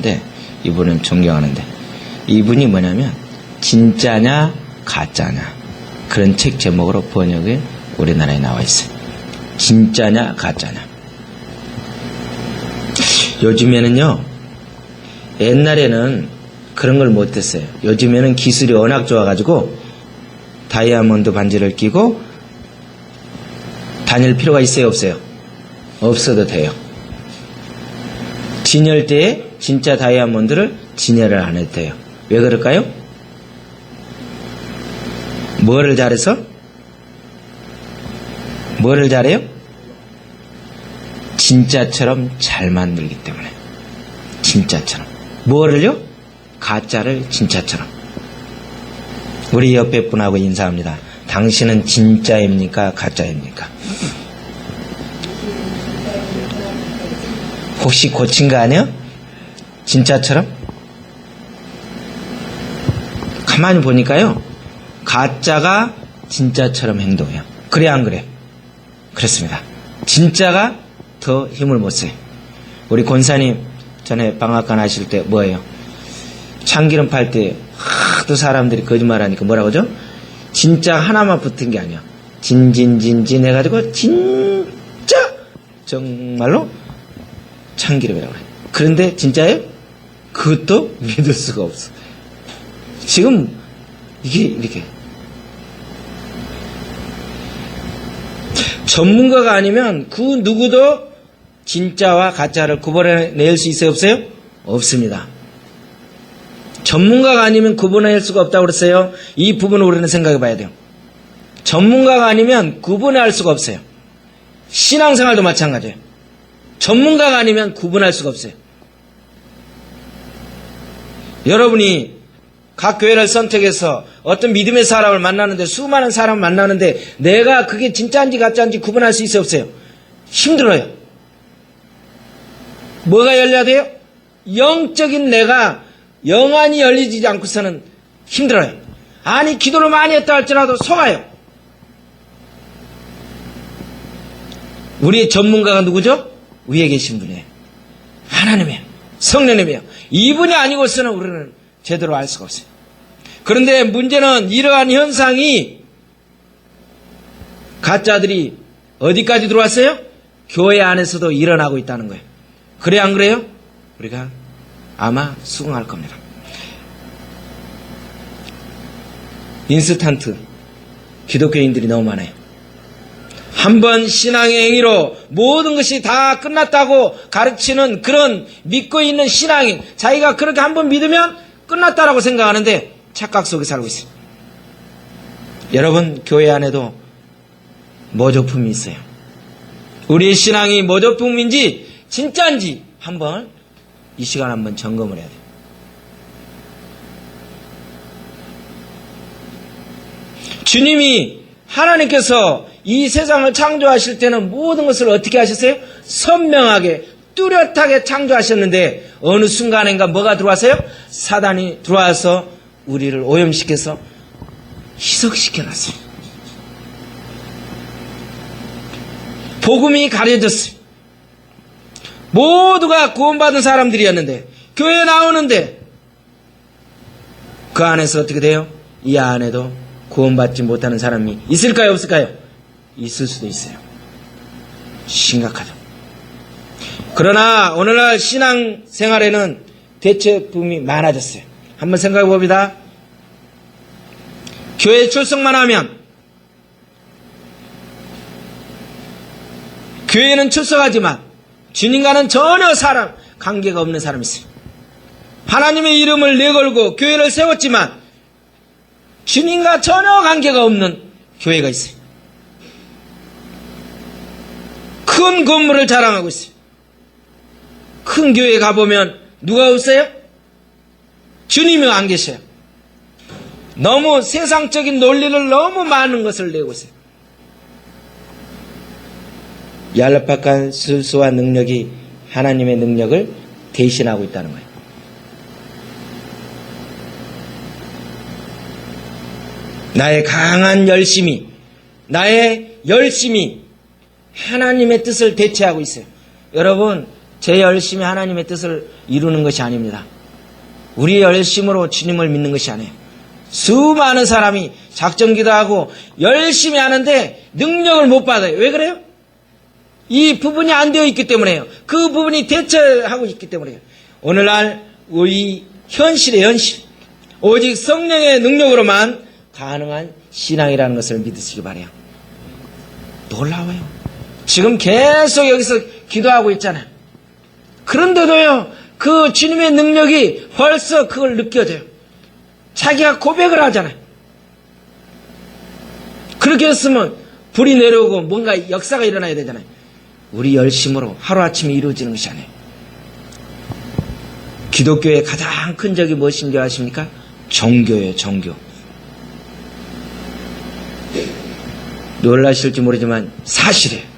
좋아하는데 이분은 존경하는데 이분이 뭐냐면 진짜냐 가짜냐 그런 책 제목으로 번역이 우리나라에 나와 있어요. 진짜냐 가짜냐. 요즘에는요, 옛날에는 그런 걸 못했어요. 요즘에는 기술이 워낙 좋아가지고 다이아몬드 반지를 끼고 다닐 필요가 있어요 없어요? 없어도 돼요. 진열 때에 진짜 다이아몬드를 진열을 안 해도 돼요. 왜 그럴까요? 뭐를 잘해서? 뭐를 잘해요? 진짜처럼 잘 만들기 때문에. 진짜처럼. 뭐를요? 가짜를 진짜처럼. 우리 옆에 분하고 인사합니다. 당신은 진짜입니까? 가짜입니까? 혹시 고친 거 아니에요? 진짜처럼? 가만히 보니까요, 가짜가 진짜처럼 행동해요. 그래 안 그래? 그렇습니다. 진짜가 더 힘을 못 써요. 우리 권사님 전에 방앗간 하실 때 뭐예요? 참기름 팔 때 하도 사람들이 거짓말하니까 뭐라고 하죠? 진짜 하나만 붙은 게 아니야. 진진진진 해가지고 진짜 정말로 참기름이라고 해요. 그런데 진짜예요? 그것도 믿을 수가 없어. 지금 이게 이렇게 전문가가 아니면 그 누구도 진짜와 가짜를 구분해낼 수 있어요 없어요? 없습니다. 전문가가 아니면 구분해낼 수가 없다고 그랬어요. 이 부분을 우리는 생각해 봐야 돼요. 전문가가 아니면 구분할 수가 없어요. 신앙생활도 마찬가지예요. 전문가가 아니면 구분할 수가 없어요. 여러분이 각 교회를 선택해서 어떤 믿음의 사람을 만나는데, 수많은 사람을 만나는데 내가 그게 진짜인지 가짜인지 구분할 수 있어요 없어요? 힘들어요. 뭐가 열려야 돼요? 영적인 내가 영안이 열리지 않고서는 힘들어요. 아니 기도를 많이 했다 할지라도 속아요. 우리의 전문가가 누구죠? 위에 계신 분이에요. 하나님이에요. 성령님이에요. 이분이 아니고서는 우리는 제대로 알 수가 없어요. 그런데 문제는 이러한 현상이 가짜들이 어디까지 들어왔어요? 교회 안에서도 일어나고 있다는 거예요. 그래 안 그래요? 우리가 아마 수긍할 겁니다. 인스턴트 기독교인들이 너무 많아요. 한번 신앙의 행위로 모든 것이 다 끝났다고 가르치는 그런 믿고 있는 신앙인, 자기가 그렇게 한번 믿으면 끝났다라고 생각하는데 착각 속에 살고 있어요. 여러분, 교회 안에도 모조품이 있어요. 우리의 신앙이 모조품인지 진짜인지 한번 이 시간 한번 점검을 해야 돼요. 주님이 하나님께서 이 세상을 창조하실 때는 모든 것을 어떻게 하셨어요? 선명하게 뚜렷하게 창조하셨는데 어느 순간인가 뭐가 들어왔어요? 사단이 들어와서 우리를 오염시켜서 희석시켜놨어요. 복음이 가려졌어요. 모두가 구원받은 사람들이었는데 교회에 나오는데 그 안에서 어떻게 돼요? 이 안에도 구원받지 못하는 사람이 있을까요 없을까요? 있을 수도 있어요. 심각하죠. 그러나 오늘날 신앙생활에는 대체품이 많아졌어요. 한번 생각해 봅니다. 교회 출석만 하면 교회는 출석하지만 주님과는 전혀 관계가 없는 사람이 있어요. 하나님의 이름을 내걸고 교회를 세웠지만 주님과 전혀 관계가 없는 교회가 있어요. 큰 건물을 자랑하고 있어요. 큰 교회에 가보면 누가 없어요? 주님이 안 계셔요. 너무 세상적인 논리를 너무 많은 것을 내고 있어요. 얄팍한 술수와 능력이 하나님의 능력을 대신하고 있다는 거예요. 나의 강한 열심이, 나의 열심이 하나님의 뜻을 대체하고 있어요. 여러분, 제 열심이 하나님의 뜻을 이루는 것이 아닙니다. 우리의 열심으로 주님을 믿는 것이 아니에요. 수많은 사람이 작정기도 하고 열심히 하는데 능력을 못 받아요. 왜 그래요? 이 부분이 안 되어 있기 때문에요. 그 부분이 대처하고 있기 때문에요. 오늘날 우리 현실의 현실, 오직 성령의 능력으로만 가능한 신앙이라는 것을 믿으시기 바라요. 놀라워요. 지금 계속 여기서 기도하고 있잖아요. 그런데도요, 그 주님의 능력이 벌써 그걸 느껴져요. 자기가 고백을 하잖아요. 그렇게 했으면 불이 내려오고 뭔가 역사가 일어나야 되잖아요. 우리 열심으로 하루아침에 이루어지는 것이 아니에요. 기독교의 가장 큰 적이 무엇인 줄 아십니까? 정교예요, 정교. 놀라실지 모르지만 사실이에요.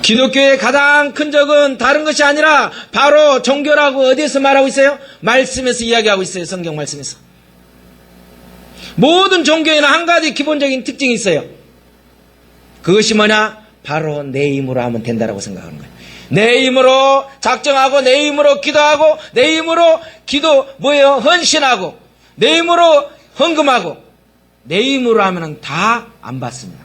기독교의 가장 큰 적은 다른 것이 아니라 바로 정교라고 어디에서 말하고 있어요? 말씀에서 이야기하고 있어요. 성경 말씀에서. 모든 종교에는 한 가지 기본적인 특징이 있어요. 그것이 뭐냐? 바로 내 힘으로 하면 된다라고 생각하는 거예요. 내 힘으로 작정하고 내 힘으로 기도하고 내 힘으로 헌신하고 내 힘으로 헌금하고 내 힘으로 하면 다 안 받습니다.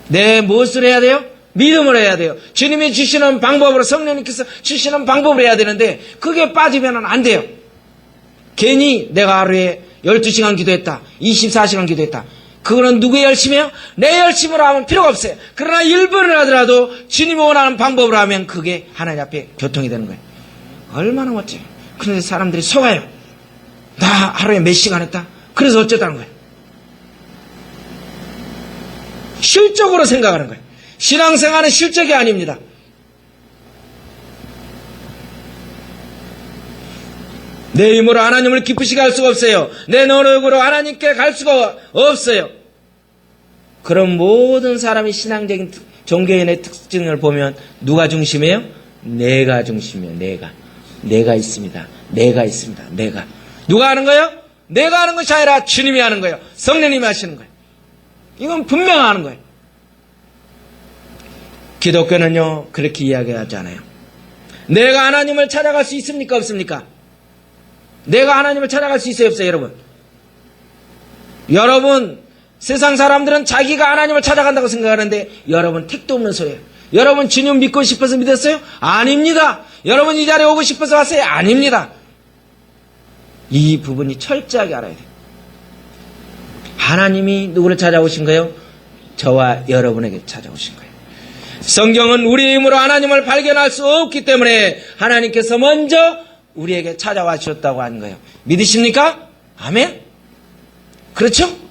내 무엇을 해야 돼요? 믿음을 해야 돼요. 주님이 주시는 방법으로, 성령님께서 주시는 방법으로 해야 되는데 그게 빠지면 안 돼요. 괜히 내가 하루에 12시간 기도했다, 24시간 기도했다, 그거는 누구의 열심이에요? 내 열심으로 하면 필요가 없어요. 그러나 1분을 하더라도 주님이 원하는 방법으로 하면 그게 하나님 앞에 교통이 되는 거예요. 얼마나 멋져요. 그런데 사람들이 속아요. 나 하루에 몇 시간 했다, 그래서 어쩌다는 거예요. 실적으로 생각하는 거예요. 신앙생활은 실적이 아닙니다. 내 힘으로 하나님을 기쁘시게 할 수가 없어요. 내 노력으로 하나님께 갈 수가 없어요. 그런 모든 사람이 신앙적인 종교인의 특징을 보면 누가 중심이에요? 내가 중심이에요. 내가 있습니다. 내가 있습니다. 내가. 누가 하는 거예요? 내가 하는 것이 아니라 주님이 하는 거예요. 성령님이 하시는 거예요. 이건 분명하는 거예요. 기독교는요, 그렇게 이야기하지 않아요. 내가 하나님을 찾아갈 수 있습니까? 없습니까? 내가 하나님을 찾아갈 수 있어요? 없어요? 여러분, 세상 사람들은 자기가 하나님을 찾아간다고 생각하는데 여러분 택도 없는 소리예요. 여러분 주님 믿고 싶어서 믿었어요? 아닙니다. 여러분 이 자리에 오고 싶어서 왔어요? 아닙니다. 이 부분이 철저하게 알아야 돼요. 하나님이 누구를 찾아오신 거예요? 저와 여러분에게 찾아오신 거예요. 성경은 우리의 힘으로 하나님을 발견할 수 없기 때문에 하나님께서 먼저 우리에게 찾아와 주셨다고 하는 거예요. 믿으십니까? 아멘? 그렇죠?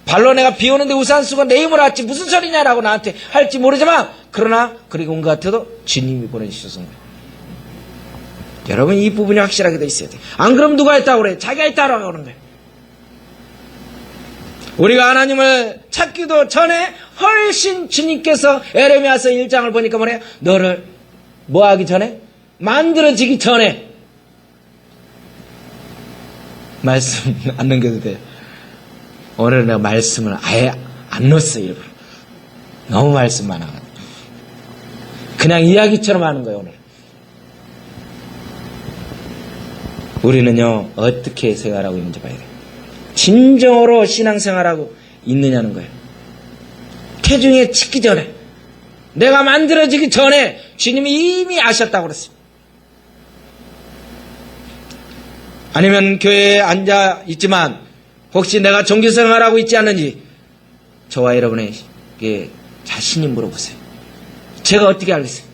발로 내가 비 오는데 우산 쓰고 내 힘으로 왔지 무슨 소리냐라고 나한테 할지 모르지만 그러나 그리고 온 것 같아도 주님이 보내주셔서 거예요. 여러분 이 부분이 확실하게 돼 있어야 돼요. 안 그러면 누가 했다고 그래? 자기가 했다고 그러는 거예요. 우리가 하나님을 찾기도 전에 훨씬 주님께서 에레미야서 1장을 보니까 뭐래요? 너를 뭐 하기 전에? 만들어지기 전에. 말씀 안 넘겨도 돼요. 오늘 내가 말씀을 아예 안 넣었어요. 일부러. 너무 말씀 많아가지고. 그냥 이야기처럼 하는 거예요. 오늘. 우리는요 어떻게 생활하고 있는지 봐야 돼요. 진정으로 신앙생활하고 있느냐는 거예요. 태중에 찍기 전에, 내가 만들어지기 전에 주님이 이미 아셨다고 그랬어요. 아니면 교회에 앉아 있지만 혹시 내가 종교생활하고 있지 않는지 저와 여러분에게 자신이 물어보세요. 제가 어떻게 알겠어요?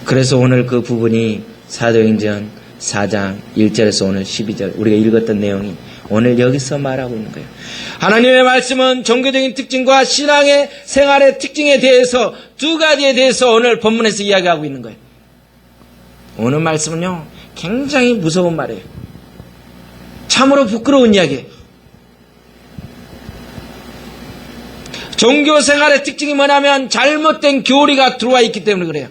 그래서 오늘 그 부분이 사도행전 4장 1절에서 오늘 12절 우리가 읽었던 내용이 오늘 여기서 말하고 있는 거예요. 하나님의 말씀은 종교적인 특징과 신앙의 생활의 특징에 대해서 두 가지에 대해서 오늘 본문에서 이야기하고 있는 거예요. 오늘 말씀은요 굉장히 무서운 말이에요. 참으로 부끄러운 이야기예요. 종교 생활의 특징이 뭐냐면 잘못된 교리가 들어와 있기 때문에 그래요.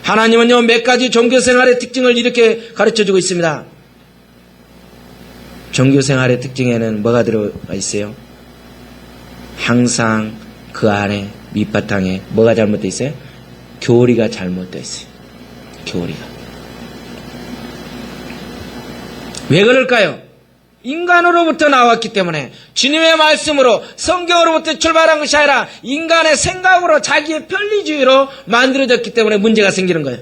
하나님은요 몇 가지 종교생활의 특징을 이렇게 가르쳐주고 있습니다. 종교생활의 특징에는 뭐가 들어가 있어요? 항상 그 안에 밑바탕에 뭐가 잘못되어 있어요? 교리가 잘못되어 있어요. 교리가. 왜 그럴까요? 인간으로부터 나왔기 때문에 주님의 말씀으로 성경으로부터 출발한 것이 아니라 인간의 생각으로 자기의 편리주의로 만들어졌기 때문에 문제가 생기는 거예요.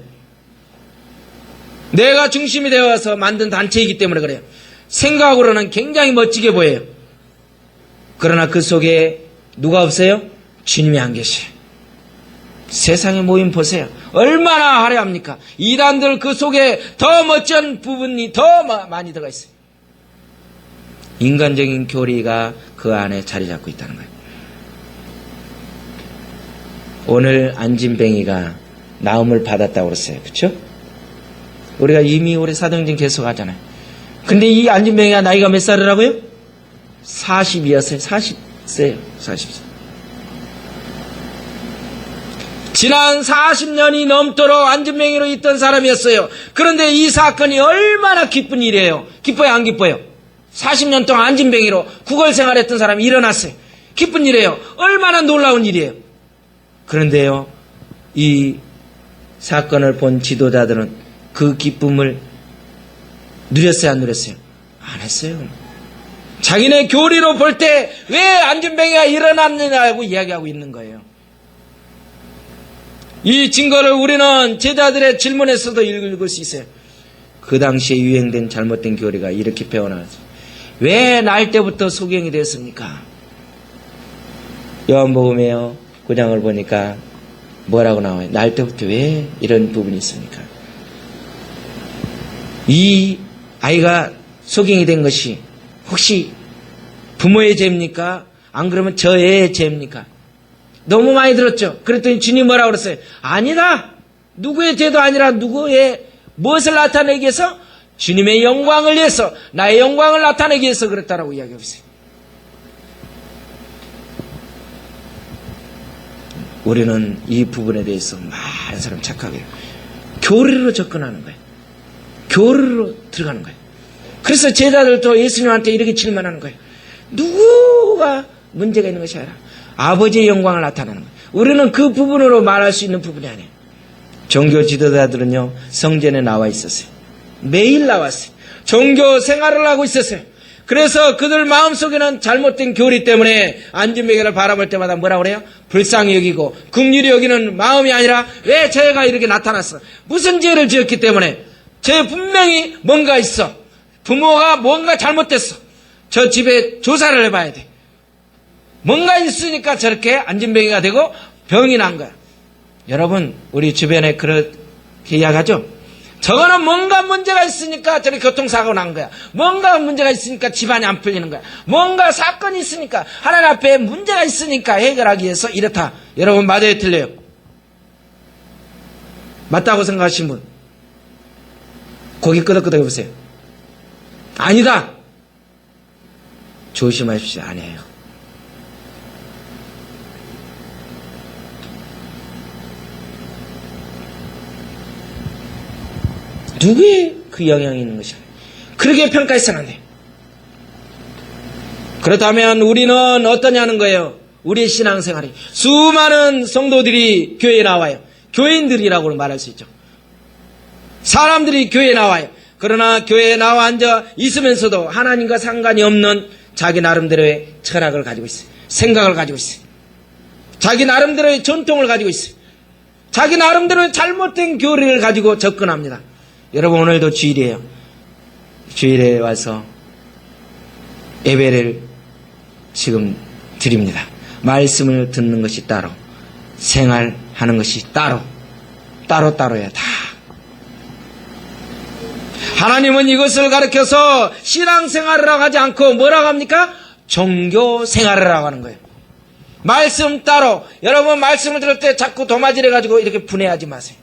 내가 중심이 되어서 만든 단체이기 때문에 그래요. 생각으로는 굉장히 멋지게 보여요. 그러나 그 속에 누가 없어요? 주님이 안 계셔요. 세상의 모임 보세요. 얼마나 화려합니까? 이단들 그 속에 더 멋진 부분이 더 많이 들어가 있어요. 인간적인 교리가 그 안에 자리 잡고 있다는 거예요. 오늘 안진뱅이가 나음을 받았다고 그랬어요. 그렇죠? 우리가 이미 올해 사도행전 계속 하잖아요. 근데 이 안진뱅이가 나이가 몇 살이라고요? 40이었어요. 40세요. 40세. 지난 40년이 넘도록 안진뱅이로 있던 사람이었어요. 그런데 이 사건이 얼마나 기쁜 일이에요. 기뻐요, 안 기뻐요? 40년 동안 안진뱅이로 구걸 생활했던 사람이 일어났어요. 기쁜 일이에요. 얼마나 놀라운 일이에요. 그런데요, 이 사건을 본 지도자들은 그 기쁨을 누렸어요, 안 누렸어요? 안 했어요. 자기네 교리로 볼 때 왜 안진뱅이가 일어났느냐고 이야기하고 있는 거예요. 이 증거를 우리는 제자들의 질문에서도 읽을 수 있어요. 그 당시에 유행된 잘못된 교리가 이렇게 배워나왔어요. 왜 날 때부터 소경이 되었습니까? 요한복음에요, 9장을 보니까 뭐라고 나와요? 날 때부터 왜 이런 부분이 있습니까? 이 아이가 소경이 된 것이 혹시 부모의 죄입니까? 안 그러면 저 애의 죄입니까? 너무 많이 들었죠? 그랬더니 주님 뭐라고 그랬어요? 아니다! 누구의 죄도 아니라 누구의 무엇을 나타내기 위해서? 주님의 영광을 위해서, 나의 영광을 나타내기 위해서 그랬다라고 이야기하고 있어요. 우리는 이 부분에 대해서 많은 사람 착각해요. 교리로 접근하는 거예요. 교리로 들어가는 거예요. 그래서 제자들도 예수님한테 이렇게 질문하는 거예요. 누구가 문제가 있는 것이 아니라 아버지의 영광을 나타내는 거예요. 우리는 그 부분으로 말할 수 있는 부분이 아니에요. 종교 지도자들은요, 성전에 나와 있었어요. 매일 나왔어요. 종교 생활을 하고 있었어요. 그래서 그들 마음속에는 잘못된 교리 때문에 안진뱅이를 바라볼 때마다 뭐라고 그래요? 불쌍히 여기고 긍휼히 여기는 마음이 아니라 왜 죄가 이렇게 나타났어? 무슨 죄를 지었기 때문에? 죄 분명히 뭔가 있어. 부모가 뭔가 잘못됐어. 저 집에 조사를 해봐야 돼. 뭔가 있으니까 저렇게 안진뱅이가 되고 병이 난 거야. 여러분, 우리 주변에 그렇게 이야기하죠? 저거는 뭔가 문제가 있으니까 저렇게 교통사고가 난 거야. 뭔가 문제가 있으니까 집안이 안 풀리는 거야. 뭔가 사건이 있으니까 하나님 앞에 문제가 있으니까 해결하기 위해서 이렇다. 여러분, 맞아요, 틀려요? 맞다고 생각하시는 분 고개 끄덕끄덕 해보세요. 아니다. 조심하십시오. 아니에요. 누구의 그 영향이 있는 것이야? 그렇게 평가해서는 안 돼요. 그렇다면 우리는 어떠냐는 거예요. 우리의 신앙생활이 수많은 성도들이 교회에 나와요. 교인들이라고 말할 수 있죠. 사람들이 교회에 나와요. 그러나 교회에 나와 앉아 있으면서도 하나님과 상관이 없는 자기 나름대로의 철학을 가지고 있어요. 생각을 가지고 있어요. 자기 나름대로의 전통을 가지고 있어요. 자기 나름대로의 잘못된 교리를 가지고 접근합니다. 여러분, 오늘도 주일이에요. 주일에 와서 예배를 지금 드립니다. 말씀을 듣는 것이 따로, 생활하는 것이 따로야 다. 하나님은 이것을 가르쳐서 신앙생활이라고 하지 않고 뭐라고 합니까? 종교생활이라고 하는 거예요. 말씀 따로. 여러분, 말씀을 들을 때 자꾸 도마질해가지고 이렇게 분해하지 마세요.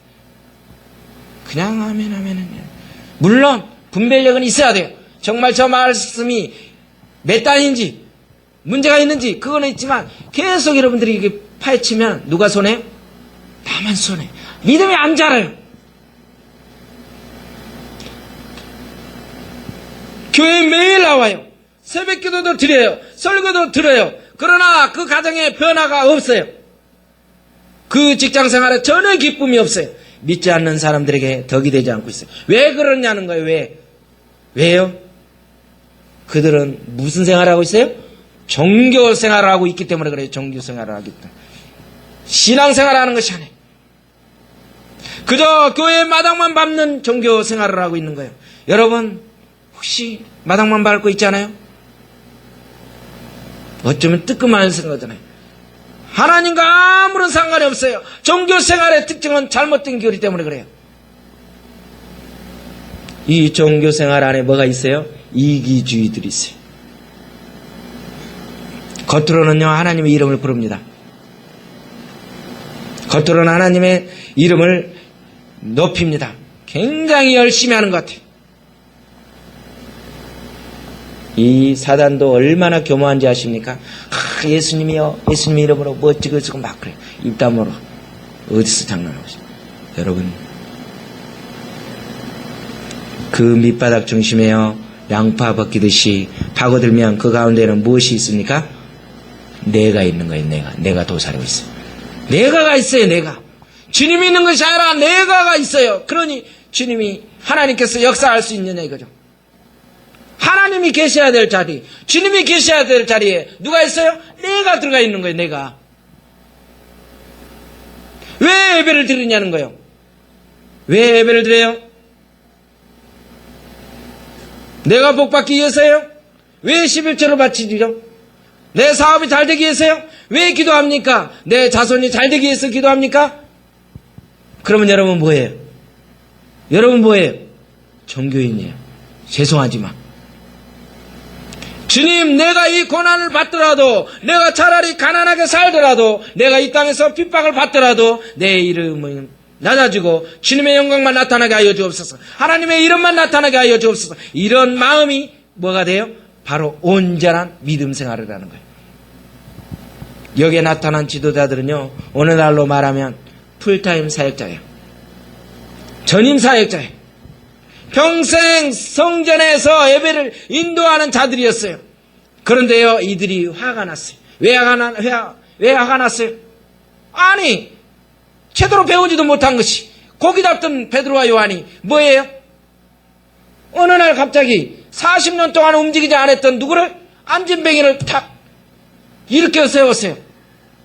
그냥 하면. 물론 분별력은 있어야 돼요. 정말 저 말씀이 몇 단인지 문제가 있는지 그거는 있지만 계속 여러분들이 이렇게 파헤치면 누가 손해? 나만 손해. 믿음이 안 자라요. 교회에 매일 나와요. 새벽기도도 드려요. 설교도 들어요. 그러나 그 가정에 변화가 없어요. 그 직장 생활에 전혀 기쁨이 없어요. 믿지 않는 사람들에게 덕이 되지 않고 있어요. 왜 그러냐는 거예요. 왜요? 그들은 무슨 생활을 하고 있어요? 종교 생활을 하고 있기 때문에 그래요. 종교 생활을 하기 때문에. 신앙 생활을 하는 것이 아니에요. 그저 교회 마당만 밟는 종교 생활을 하고 있는 거예요. 여러분 혹시 마당만 밟고 있잖아요? 어쩌면 뜨끔한 생각이잖아요. 하나님과 아무런 상관이 없어요. 종교 생활의 특징은 잘못된 교리 때문에 그래요. 이 종교 생활 안에 뭐가 있어요? 이기주의들이 있어요. 겉으로는요 하나님의 이름을 부릅니다. 겉으로는 하나님의 이름을 높입니다. 굉장히 열심히 하는 것 같아요. 이 사단도 얼마나 교묘한지 아십니까? 예수님이요, 예수님 이름으로 뭐 어찌고 저찌고 막 그래요. 입담으로. 어디서 장난하고 있어요. 여러분, 그 밑바닥 중심에요 양파 벗기듯이 파고들면 그 가운데는 무엇이 있습니까? 내가 있는 거예요. 내가 도사리고 있어요. 내가가 있어요. 내가. 주님이 있는 것이 아니라 내가가 있어요. 그러니 주님이 하나님께서 역사할 수 있느냐 이거죠. 하나님이 계셔야 될 자리, 주님이 계셔야 될 자리에 누가 있어요? 내가 들어가 있는 거예요. 내가. 왜 예배를 드리냐는 거예요. 왜 예배를 드려요? 내가 복받기 위해서요? 왜 11조를 바치죠? 내 사업이 잘 되기 위해서요? 왜 기도합니까? 내 자손이 잘 되기 위해서 기도합니까? 그러면 여러분 뭐예요? 여러분 뭐예요? 종교인이에요. 죄송하지만 주님, 내가 이 고난을 받더라도, 내가 차라리 가난하게 살더라도, 내가 이 땅에서 핍박을 받더라도 내 이름은 낮아지고 주님의 영광만 나타나게 하여 주옵소서. 하나님의 이름만 나타나게 하여 주옵소서. 이런 마음이 뭐가 돼요? 바로 온전한 믿음 생활을 하는 거예요. 여기에 나타난 지도자들은요, 오늘날로 말하면 풀타임 사역자예요. 전임 사역자예요. 평생 성전에서 예배를 인도하는 자들이었어요. 그런데요, 이들이 화가 났어요. 왜 화가 났어요? 아니, 제대로 배우지도 못한 것이 고기 잡던 베드로와 요한이 뭐예요? 어느 날 갑자기 40년 동안 움직이지 않았던 누구를? 안진뱅이를 탁 일으켜 세웠어요.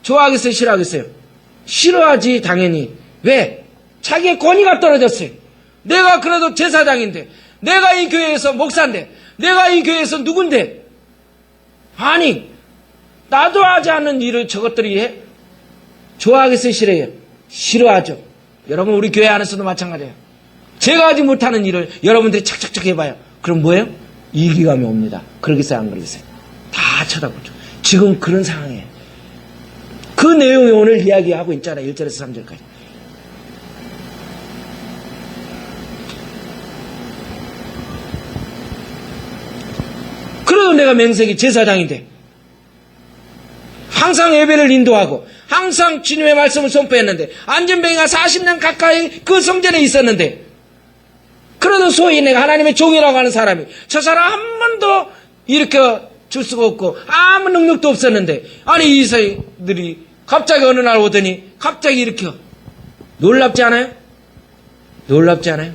좋아하겠어요? 싫어하겠어요? 싫어하지, 당연히. 왜? 자기의 권위가 떨어졌어요. 내가 그래도 제사장인데, 내가 이 교회에서 목사인데, 내가 이 교회에서 누군데, 아니 나도 하지 않는 일을 저것들이 해? 좋아하겠어요? 싫어해요? 싫어하죠. 여러분 우리 교회 안에서도 마찬가지예요. 제가 하지 못하는 일을 여러분들이 착착착 해봐요. 그럼 뭐예요? 이기감이 옵니다. 그러겠어요? 안 그러겠어요? 다 쳐다보죠. 지금 그런 상황이에요. 그 내용이 오늘 이야기하고 있잖아요. 1절에서 3절까지. 그래도 내가 맹세기 제사장인데 항상 예배를 인도하고 항상 주님의 말씀을 선포했는데 안진뱅이가 40년 가까이 그 성전에 있었는데 그래도 소위 내가 하나님의 종이라고 하는 사람이 저 사람 한 번도 일으켜 줄 수가 없고 아무 능력도 없었는데 아니 이 사람들이 갑자기 어느 날 오더니 갑자기 일으켜. 놀랍지 않아요? 놀랍지 않아요?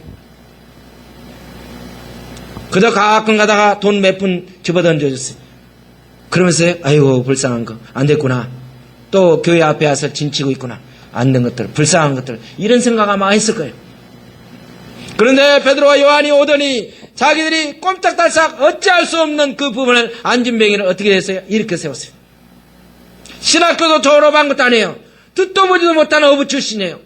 그저 가끔 가다가 돈 몇 푼 집어던져줬어요. 그러면서 아이고 불쌍한 거 안 됐구나. 또 교회 앞에 와서 진치고 있구나. 안 된 것들, 불쌍한 것들 이런 생각 아마 했을 거예요. 그런데 베드로와 요한이 오더니 자기들이 꼼짝달싹 어찌할 수 없는 그 부분을 안진뱅이를 어떻게 했어요? 이렇게 세웠어요. 신학교도 졸업한 것도 아니에요. 듣도 보지도 못하는 어부 출신이에요.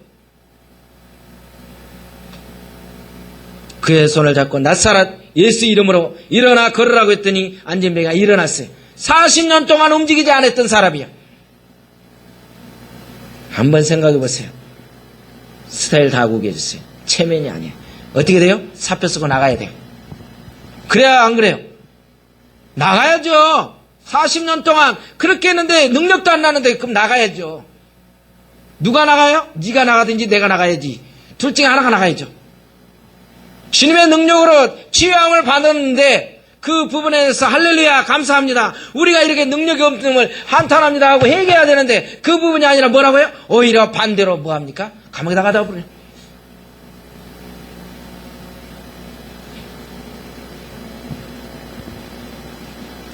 그의 손을 잡고 나사렛 예수 이름으로 일어나 걸으라고 했더니 안진뱅이가 일어났어요. 40년 동안 움직이지 않았던 사람이야. 한번 생각해 보세요. 스타일 다 하고 계셨어요. 체면이 아니에요. 어떻게 돼요? 사표 쓰고 나가야 돼요. 그래야 안 그래요? 나가야죠. 40년 동안 그렇게 했는데 능력도 안 나는데 그럼 나가야죠. 누가 나가요? 네가 나가든지 내가 나가야지. 둘 중에 하나가 나가야죠. 주님의 능력으로 치유함을 받았는데 그 부분에 대해서 할렐루야 감사합니다. 우리가 이렇게 능력이 없음을 한탄합니다 하고 회개해야 되는데 그 부분이 아니라 뭐라고요? 오히려 반대로 뭐합니까? 감옥에다 가다 버려요.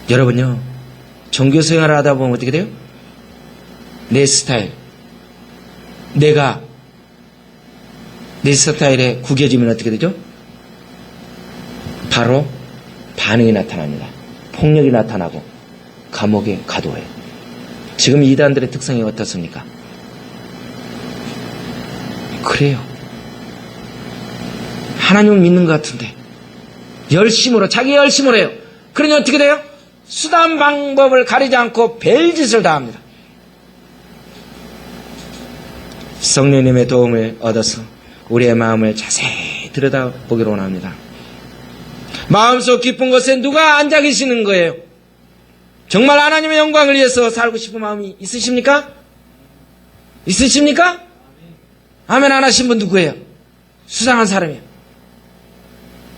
여러분요, 종교 생활을 하다 보면 어떻게 돼요? 내 스타일, 내 스타일에 구겨지면 어떻게 되죠? 바로 반응이 나타납니다. 폭력이 나타나고 감옥에 가둬요. 지금 이단들의 특성이 어떻습니까? 그래요. 하나님을 믿는 것 같은데 열심으로, 자기 열심으로 해요. 그러니 어떻게 돼요? 수단 방법을 가리지 않고 별짓을 다 합니다. 성령님의 도움을 얻어서 우리의 마음을 자세히 들여다보기로 원합니다. 마음속 깊은 곳에 누가 앉아 계시는 거예요? 정말 하나님의 영광을 위해서 살고 싶은 마음이 있으십니까? 있으십니까? 아멘 안 하신 분 누구예요? 수상한 사람이에요.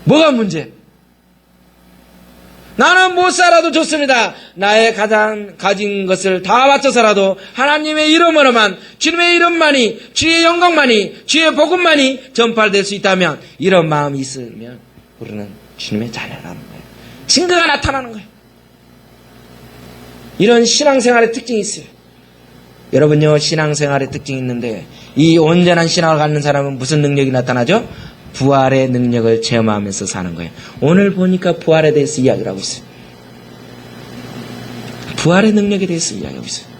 뭐가 문제? 나는 못 살아도 좋습니다. 나의 가진 것을 다 바쳐서라도 하나님의 이름으로만, 주님의 이름만이, 주의 영광만이, 주의 복음만이 전파될 수 있다면 이런 마음이 있으면 우리는 주님의 자녀라는 거예요. 증거가 나타나는 거예요. 이런 신앙생활의 특징이 있어요. 여러분요, 신앙생활의 특징이 있는데 이 온전한 신앙을 갖는 사람은 무슨 능력이 나타나죠? 부활의 능력을 체험하면서 사는 거예요. 오늘 보니까 부활에 대해서 이야기를 하고 있어요. 부활의 능력에 대해서 이야기하고 있어요.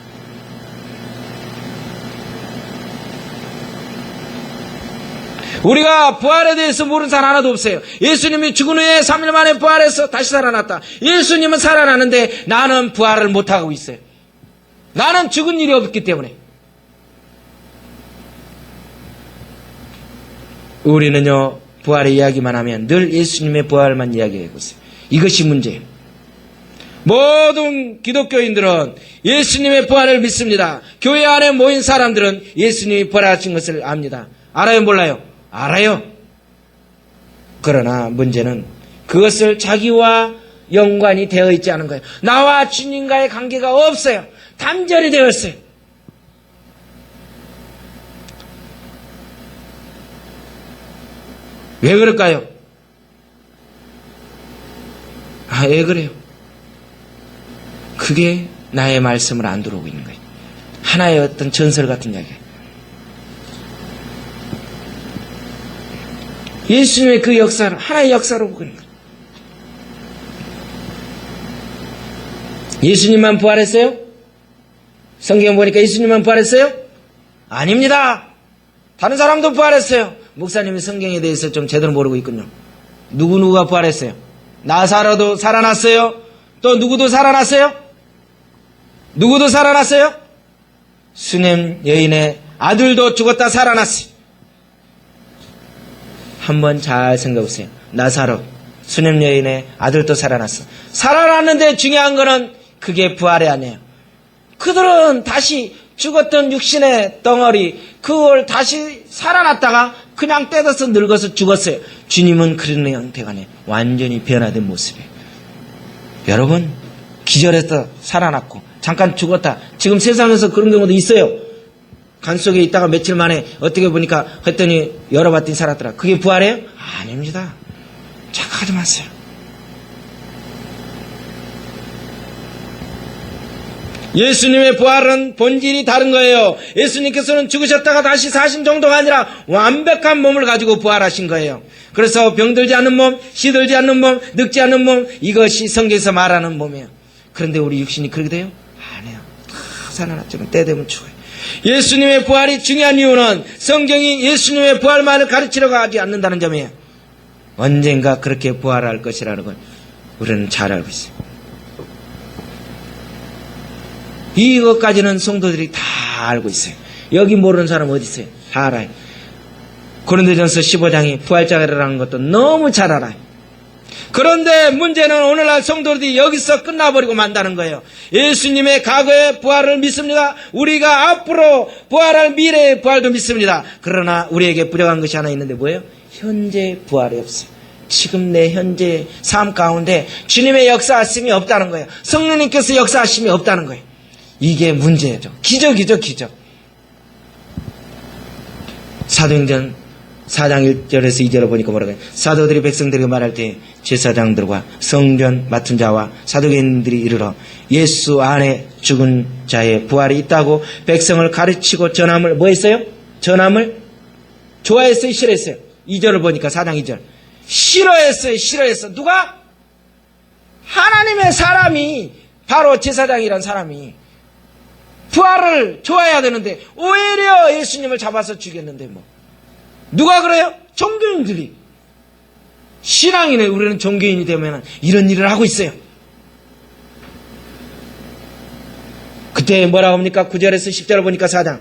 우리가 부활에 대해서 모르는 사람 하나도 없어요. 예수님이 죽은 후에 3일 만에 부활해서 다시 살아났다. 예수님은 살아나는데 나는 부활을 못하고 있어요. 나는 죽은 일이 없기 때문에. 우리는요, 부활의 이야기만 하면 늘 예수님의 부활만 이야기하고 있어요. 이것이 문제예요. 모든 기독교인들은 예수님의 부활을 믿습니다. 교회 안에 모인 사람들은 예수님이 부활하신 것을 압니다. 알아요, 몰라요? 알아요. 그러나 문제는 그것을 자기와 연관이 되어 있지 않은 거예요. 나와 주님과의 관계가 없어요. 단절이 되어 있어요. 왜 그럴까요? 왜 그래요? 그게 나의 말씀을 안 들어오고 있는 거예요. 하나의 어떤 전설 같은 이야기예요. 예수님의 그 역사를 하나의 역사로 보고 있는 거예요. 예수님만 부활했어요? 성경 보니까 예수님만 부활했어요? 아닙니다. 다른 사람도 부활했어요. 목사님이 성경에 대해서 좀 제대로 모르고 있군요. 누구누구가 부활했어요? 나사로도 살아났어요? 또 누구도 살아났어요? 누구도 살아났어요? 수넴 여인의 아들도 죽었다 살아났어요. 한번 잘 생각해보세요. 나사로, 수넴 여인의 아들도 살아났어. 살아났는데 중요한 거는 그게 부활이 아니에요. 그들은 다시 죽었던 육신의 덩어리, 그걸 다시 살아났다가 그냥 떼어서 늙어서 죽었어요. 주님은 그런 형태가 아니에요. 완전히 변화된 모습이에요. 여러분, 기절해서 살아났고 잠깐 죽었다. 지금 세상에서 그런 경우도 있어요. 간 속에 있다가 며칠 만에 어떻게 보니까 했더니 열어봤더니 살았더라. 그게 부활이에요? 아닙니다. 착각하지 마세요. 예수님의 부활은 본질이 다른 거예요. 예수님께서는 죽으셨다가 다시 사신 정도가 아니라 완벽한 몸을 가지고 부활하신 거예요. 그래서 병들지 않는 몸, 시들지 않는 몸, 늙지 않는 몸, 이것이 성경에서 말하는 몸이에요. 그런데 우리 육신이 그렇게 돼요? 아니에요. 다 살아났지만 때 되면 죽어요. 예수님의 부활이 중요한 이유는 성경이 예수님의 부활만을 가르치려고 하지 않는다는 점이에요. 언젠가 그렇게 부활할 것이라는 걸 우리는 잘 알고 있어요. 이것까지는 성도들이 다 알고 있어요. 여기 모르는 사람 어디 있어요? 다 알아요. 고린도전서 15장이 부활장이라는 것도 너무 잘 알아요. 그런데 문제는 오늘날 성도들이 여기서 끝나버리고 만다는 거예요. 예수님의 과거의 부활을 믿습니다. 우리가 앞으로 부활할 미래의 부활도 믿습니다. 그러나 우리에게 부족한 것이 하나 있는데 뭐예요? 현재 부활이 없어요. 지금 내 현재 삶 가운데 주님의 역사하심이 없다는 거예요. 성령님께서 역사하심이 없다는 거예요. 이게 문제죠. 기적이죠, 기적. 사도행전 4장 1절에서 2절을 보니까 뭐라고 해요? 사도들이 백성들에게 말할 때 제사장들과 성전 맡은 자와 사도계인들이 이르러 예수 안에 죽은 자의 부활이 있다고 백성을 가르치고 전함을 뭐 했어요? 전함을 좋아했어요? 싫어했어요? 2절을 보니까 4장 2절 싫어했어요? 싫어했어? 누가? 하나님의 사람이 바로 제사장이란 사람이 부활을 좋아해야 되는데 오히려 예수님을 잡아서 죽였는데 뭐 누가 그래요? 종교인들이. 신앙인에 우리는 종교인이 되면 이런 일을 하고 있어요. 그때 뭐라고 합니까? 9절에서 10절을 보니까 4장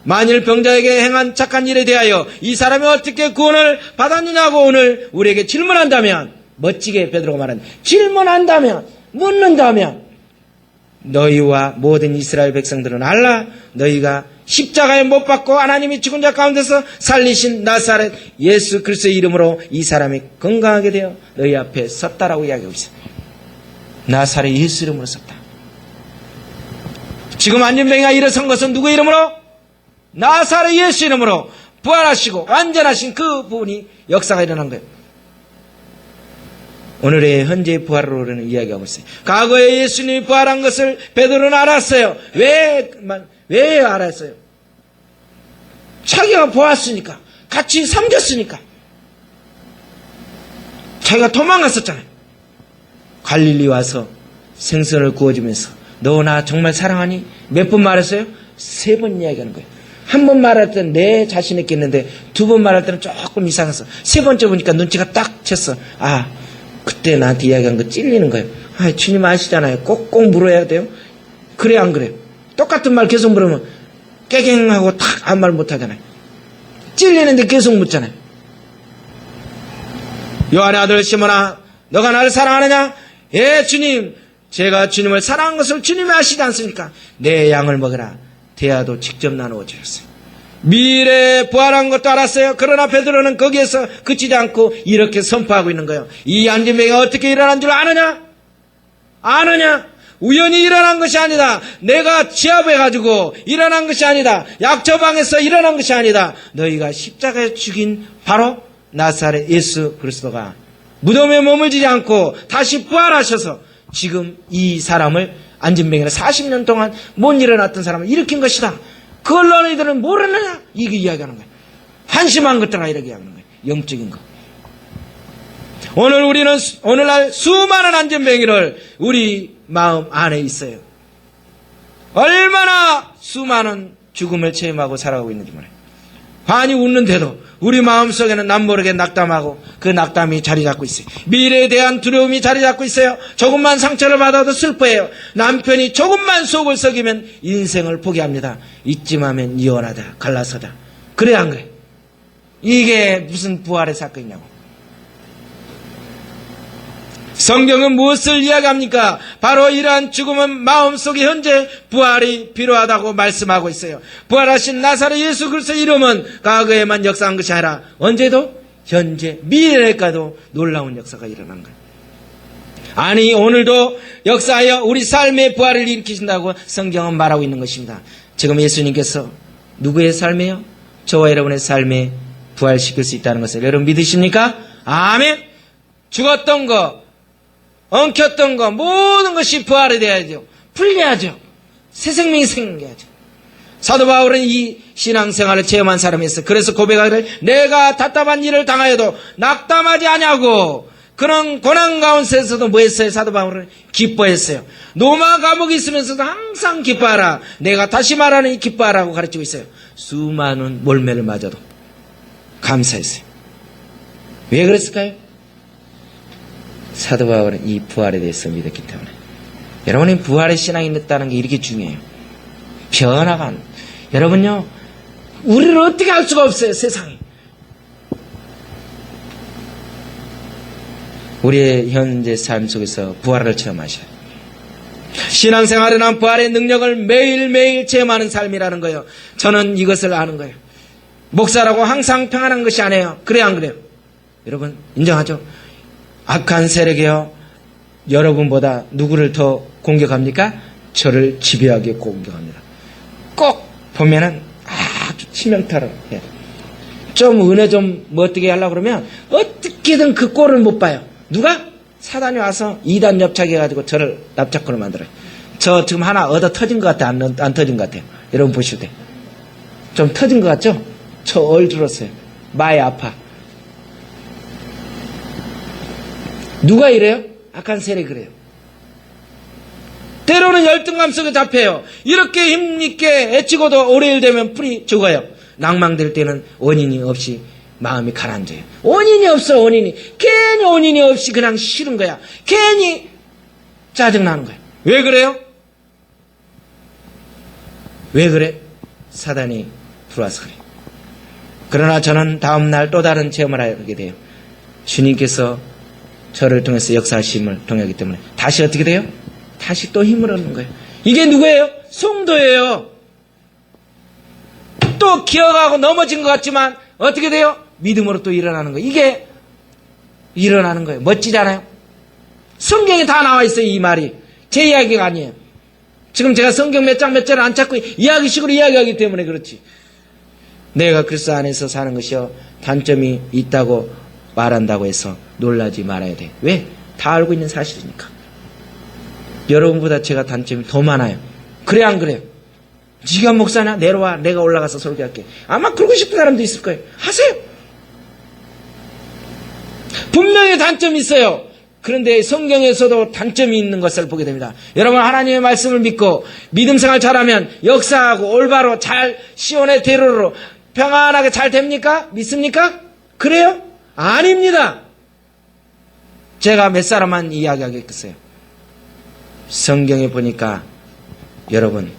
만일 병자에게 행한 착한 일에 대하여 이 사람이 어떻게 구원을 받았느냐고 오늘 우리에게 질문한다면 멋지게 베드로가 말한다. 질문한다면 묻는다면 너희와 모든 이스라엘 백성들은 알라 너희가 십자가에 못 박고 하나님이 죽은 자 가운데서 살리신 나사렛 예수 그리스도의 이름으로 이 사람이 건강하게 되어 너희 앞에 섰다라고 이야기하고 있어요. 나사렛 예수 이름으로 섰다. 지금 안전병이가 일어선 것은 누구 이름으로? 나사렛 예수 이름으로 부활하시고 완전하신 그 분이 역사가 일어난 거예요. 오늘의 현재 부활로는 이야기하고 있어요. 과거에 예수님이 부활한 것을 베드로는 알았어요. 왜 알았어요? 자기가 보았으니까, 같이 섬겼으니까. 자기가 도망갔었잖아요. 갈릴리 와서 생선을 구워주면서 너 나 정말 사랑하니? 몇 번 말했어요? 3번 이야기하는 거예요. 한 번 말할 때는 내 자신있게 했는데 2번 말할 때는 조금 이상했어. 3번째 보니까 눈치가 딱 챘어. 아, 그때 나한테 이야기한 거 찔리는 거예요. 아, 주님 아시잖아요. 꼭꼭 물어야 돼요. 그래 안 그래요? 똑같은 말 계속 물으면 깨갱하고 탁 아무 말 못하잖아요. 찔리는데 계속 묻잖아요. 요한의 아들 시몬아 너가 나를 사랑하느냐? 예 주님 제가 주님을 사랑한 것을 주님이 아시지 않습니까? 내 양을 먹으라. 대야도 직접 나누어 주셨어요. 미래에 부활한 것도 알았어요. 그러나 베드로는 거기에서 그치지 않고 이렇게 선포하고 있는 거예요. 이 안진뱅이가 어떻게 일어난 줄 아느냐? 아느냐? 우연히 일어난 것이 아니다. 내가 취합해가지고 일어난 것이 아니다. 약초방에서 일어난 것이 아니다. 너희가 십자가에 죽인 바로 나사렛 예수 그리스도가 무덤에 머물지 않고 다시 부활하셔서 지금 이 사람을 안진뱅이를 40년 동안 못 일어났던 사람을 일으킨 것이다. 그걸 너희들은 모르느냐? 이게 이야기하는 거예요. 한심한 것들아 이렇게 이야기하는 거예요. 영적인 거. 오늘날 수많은 안전뱅이를 우리 마음 안에 있어요. 얼마나 수많은 죽음을 체험하고 살아가고 있는지 몰라요. 환히 웃는데도 우리 마음속에는 남모르게 낙담하고 그 낙담이 자리 잡고 있어요. 미래에 대한 두려움이 자리 잡고 있어요. 조금만 상처를 받아도 슬퍼해요. 남편이 조금만 속을 썩이면 인생을 포기합니다. 이쯤하면 이혼하다 갈라서다. 그래 안 그래? 이게 무슨 부활의 사건이냐고. 성경은 무엇을 이야기합니까? 바로 이러한 죽음은 마음속에 현재 부활이 필요하다고 말씀하고 있어요. 부활하신 나사렛 예수 그리스도의 이름은 과거에만 역사한 것이 아니라 언제도 현재 미래에까지도 놀라운 역사가 일어난 거예요. 아니 오늘도 역사하여 우리 삶의 부활을 일으키신다고 성경은 말하고 있는 것입니다. 지금 예수님께서 누구의 삶이에요? 저와 여러분의 삶에 부활시킬 수 있다는 것을 여러분 믿으십니까? 아멘. 죽었던 거 엉켰던 거 모든 것이 부활이 돼야죠. 풀려야죠. 새 생명이 생겨야죠. 사도 바울은 이 신앙생활을 체험한 사람이었어요. 그래서 고백하기를 내가 답답한 일을 당하여도 낙담하지 않냐고. 그런 고난 가운데서도 뭐 했어요? 사도 바울은 기뻐했어요. 로마 감옥에 있으면서도 항상 기뻐하라. 내가 다시 말하는 이 기뻐하라고 가르치고 있어요. 수많은 몰매를 맞아도 감사했어요. 왜 그랬을까요? 사도 바울은 이 부활에 대해서 믿었기 때문에. 여러분이 부활의 신앙이 있다는 게 이렇게 중요해요. 변화가 안. 여러분요, 우리를 어떻게 할 수가 없어요, 세상에. 우리의 현재 삶 속에서 부활을 체험하셔요. 신앙생활은 부활의 능력을 매일매일 체험하는 삶이라는 거예요. 저는 이것을 아는 거예요. 목사라고 항상 평안한 것이 아니에요. 그래 안 그래요? 여러분 인정하죠? 악한 세력이요, 여러분보다 누구를 더 공격합니까? 저를 집요하게 공격합니다. 꼭 보면은 아주 치명타를 해요. 좀 은혜 좀 뭐 어떻게 하려고 그러면 어떻게든 그 꼴을 못 봐요. 누가? 사단이 와서 이단 엽착해가지고 저를 납작으로 만들어요. 저 지금 하나 얻어 터진 것 같아? 안 터진 것 같아요? 여러분 보실 때. 좀 터진 것 같죠? 저 얼들었어요. 많이 아파. 누가 이래요? 악한 세력이 그래요. 때로는 열등감 속에 잡혀요. 이렇게 힘있게 애치고도 오래 일 되면 풀이 죽어요. 낭망될 때는 원인이 없이 마음이 가라앉아요. 원인이 없어, 원인이. 괜히 원인이 없이 그냥 싫은 거야. 괜히 짜증나는 거야. 왜 그래요? 왜 그래? 사단이 들어와서 그래. 그러나 저는 다음날 또 다른 체험을 하게 돼요. 주님께서 저를 통해서 역사하심을 통하기 때문에 다시 어떻게 돼요? 다시 또 힘을 얻는 거예요. 이게 누구예요? 성도예요. 또 기어가고 넘어진 것 같지만 어떻게 돼요? 믿음으로 또 일어나는 거예요. 이게 일어나는 거예요. 멋지잖아요. 성경에 다 나와 있어요. 이 말이 제 이야기가 아니에요. 지금 제가 성경 몇 장 몇 절을 안 찾고 이야기식으로 이야기하기 때문에 그렇지. 내가 그리스도 안에서 사는 것이요 단점이 있다고 말한다고 해서 놀라지 말아야 돼. 왜? 다 알고 있는 사실이니까. 여러분보다 제가 단점이 더 많아요. 그래 안 그래요? 네가 목사냐? 내려와. 내가 올라가서 설교할게. 아마 그러고 싶은 사람도 있을 거예요. 하세요. 분명히 단점이 있어요. 그런데 성경에서도 단점이 있는 것을 보게 됩니다. 여러분 하나님의 말씀을 믿고 믿음 생활 잘하면 역사하고 올바로 잘 시온의 대로로 평안하게 잘 됩니까? 믿습니까? 그래요? 아닙니다. 제가 몇 사람만 이야기하겠어요. 성경에 보니까 여러분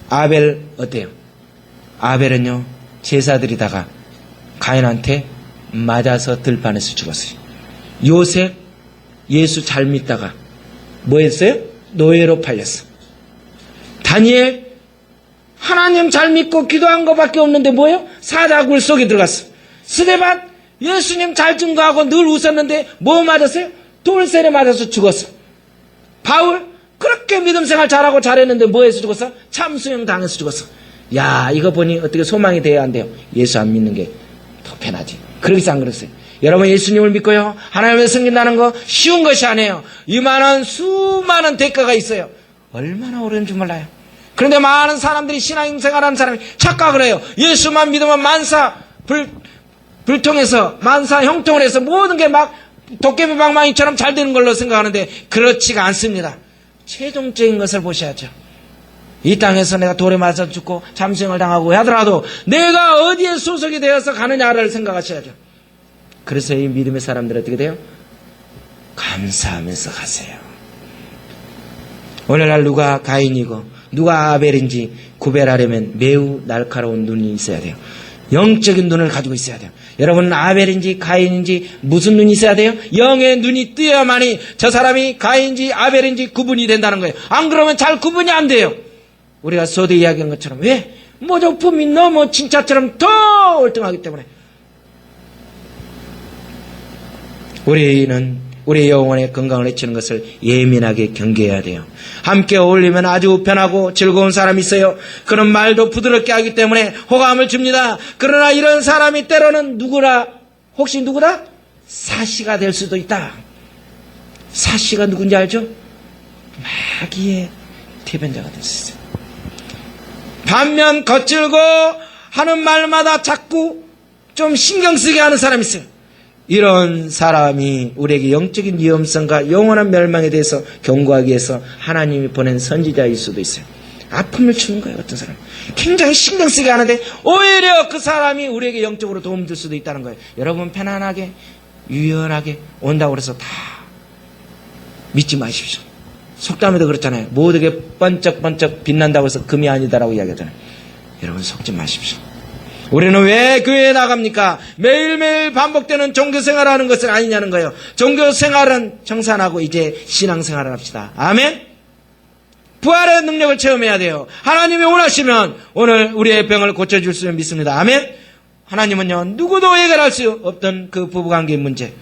아벨 어때요? 아벨은요 제사드리다가 가인한테 맞아서 들판에서 죽었어요. 요셉 예수 잘 믿다가 뭐 했어요? 노예로 팔렸어. 다니엘 하나님 잘 믿고 기도한 것밖에 없는데 뭐예요? 사자굴 속에 들어갔어. 스데반 예수님 잘 증거하고 늘 웃었는데 뭐 맞았어요? 돌쇠에 맞아서 죽었어. 바울 그렇게 믿음 생활 잘하고 잘했는데 뭐해서 죽었어? 참수형 당해서 죽었어. 야 이거 보니 어떻게 소망이 돼야 안 돼요? 예수 안 믿는 게 더 편하지. 그러겠어 안 그랬어요? 여러분 예수님을 믿고요 하나님을 섬긴다는 거 쉬운 것이 아니에요. 이만한 수많은 대가가 있어요. 얼마나 어려운지 몰라요. 그런데 많은 사람들이 신앙생활하는 사람이 착각을 해요. 예수만 믿으면 만사 불통해서 만사 형통을 해서 모든 게 막 도깨비 방망이처럼 잘 되는 걸로 생각하는데 그렇지가 않습니다. 최종적인 것을 보셔야죠. 이 땅에서 내가 돌에 맞아 죽고 잠수형을 당하고 하더라도 내가 어디에 소속이 되어서 가느냐를 생각하셔야죠. 그래서 이 믿음의 사람들 어떻게 돼요? 감사하면서 가세요. 오늘날 누가 가인이고 누가 아벨인지 구별하려면 매우 날카로운 눈이 있어야 돼요. 영적인 눈을 가지고 있어야 돼요. 여러분은 아벨인지 가인인지 무슨 눈이 있어야 돼요? 영의 눈이 뜨여야만이 저 사람이 가인인지 아벨인지 구분이 된다는 거예요. 안 그러면 잘 구분이 안 돼요. 우리가 소대 이야기한 것처럼 왜? 모조품이 너무 진짜처럼 더 월등하기 때문에 우리는 우리의 영혼의 건강을 해치는 것을 예민하게 경계해야 돼요. 함께 어울리면 아주 편하고 즐거운 사람이 있어요. 그런 말도 부드럽게 하기 때문에 호감을 줍니다. 그러나 이런 사람이 때로는 누구라? 혹시 누구다? 사시가 될 수도 있다. 사시가 누군지 알죠? 마귀의 대변자가 될 수 있어요. 반면 거칠고 하는 말마다 자꾸 좀 신경 쓰게 하는 사람이 있어요. 이런 사람이 우리에게 영적인 위험성과 영원한 멸망에 대해서 경고하기 위해서 하나님이 보낸 선지자일 수도 있어요. 아픔을 주는 거예요. 어떤 사람 굉장히 신경 쓰게 하는데 오히려 그 사람이 우리에게 영적으로 도움 줄 수도 있다는 거예요. 여러분 편안하게 유연하게 온다고 해서 다 믿지 마십시오. 속담에도 그렇잖아요. 모두게 번쩍번쩍 빛난다고 해서 금이 아니다라고 이야기하잖아요. 여러분 속지 마십시오. 우리는 왜 교회에 나갑니까? 매일매일 반복되는 종교생활을 하는 것은 아니냐는 거예요. 종교생활은 청산하고 이제 신앙생활을 합시다. 아멘? 부활의 능력을 체험해야 돼요. 하나님이 원하시면 오늘 우리의 병을 고쳐줄 수 믿습니다. 아멘? 하나님은요, 누구도 해결할 수 없던 그 부부관계 문제,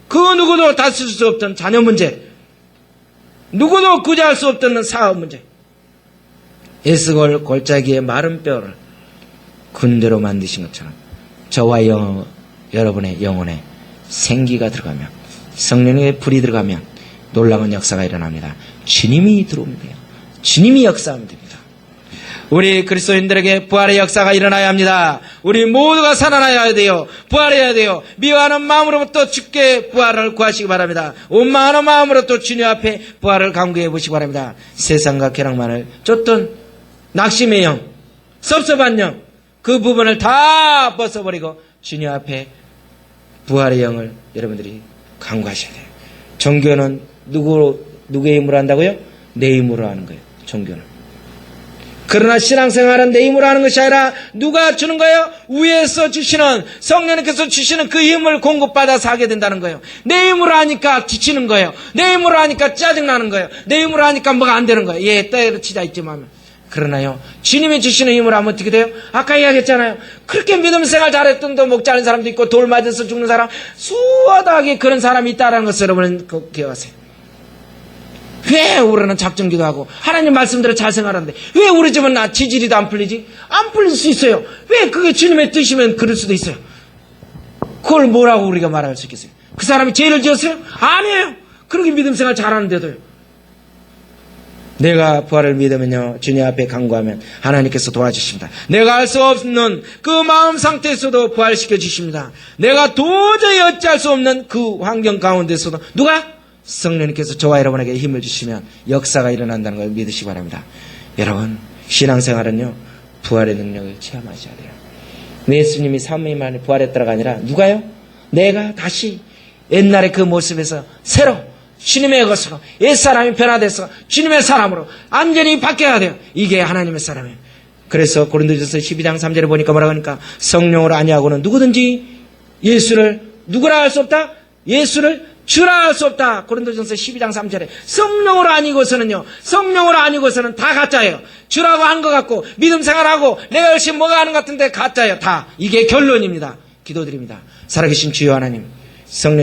그 누구도 다쓸 수 없던 자녀 문제, 누구도 구제할 수 없던 사업 문제, 에스골 골짜기의 마른 뼈를 군대로 만드신 것처럼 저와 여러분의 영혼에 생기가 들어가면, 성령의 불이 들어가면 놀라운 역사가 일어납니다. 주님이 들어오면 돼요. 주님이 역사하면 됩니다. 우리 그리스도인들에게 부활의 역사가 일어나야 합니다. 우리 모두가 살아나야 돼요. 부활해야 돼요. 미워하는 마음으로부터 주께 부활을 구하시기 바랍니다. 원망하는 마음으로 또 주님 앞에 부활을 간구해 보시기 바랍니다. 세상과 쾌락만을 쫓던 낙심의 영, 섭섭한 영, 그 부분을 다 벗어버리고 주님 앞에 부활의 영을 여러분들이 간구하셔야 돼요. 종교는 누구의 힘으로 한다고요? 내 힘으로 하는 거예요. 종교는. 그러나 신앙생활은 내 힘으로 하는 것이 아니라 누가 주는 거예요? 위에서 주시는, 성령님께서 주시는 그 힘을 공급받아서 하게 된다는 거예요. 내 힘으로 하니까 지치는 거예요. 내 힘으로 하니까 짜증나는 거예요. 내 힘으로 하니까 뭐가 안 되는 거예요. 예, 때려치자 있지만. 그러나요, 주님이 주시는 힘으로 하면 어떻게 돼요? 아까 이야기했잖아요. 그렇게 믿음 생활 잘했던 도 목자 하는 사람도 있고 돌 맞아서 죽는 사람, 수하다하게 그런 사람이 있다는 것을 여러분은 기억하세요. 왜 우리는 작정기도 하고 하나님 말씀대로 잘 생활하는데 왜 우리 집은 지지리도 안 풀리지? 안 풀릴 수 있어요. 왜 그게 주님의 뜻이면 그럴 수도 있어요. 그걸 뭐라고 우리가 말할 수 있겠어요? 그 사람이 죄를 지었어요? 아니에요. 그렇게 믿음 생활 잘하는데도요. 내가 부활을 믿으면요, 주님 앞에 간구하면 하나님께서 도와주십니다. 내가 알 수 없는 그 마음 상태에서도 부활시켜 주십니다. 내가 도저히 어찌할 수 없는 그 환경 가운데서도 누가? 성령님께서 저와 여러분에게 힘을 주시면 역사가 일어난다는 걸 믿으시기 바랍니다. 여러분, 신앙생활은요, 부활의 능력을 체험하셔야 돼요. 예수님이 3일 만에 부활했다가 아니라 누가요? 내가 다시 옛날의 그 모습에서 새로 주님의 것으로 옛사람이 변화돼서 주님의 사람으로 완전히 바뀌어야 돼요. 이게 하나님의 사람이에요. 그래서 고린도전서 12장 3절에 보니까 뭐라고 하니까 성령으로 아니하고는 누구든지 예수를 누구라 할 수 없다? 예수를 주라 할 수 없다. 고린도전서 12장 3절에 성령으로 아니고서는 다 가짜예요. 주라고 한 것 같고 믿음 생활하고 내가 열심히 뭐가 하는 것 같은데 가짜예요. 다. 이게 결론입니다. 기도드립니다. 살아계신 주여 하나님, 성령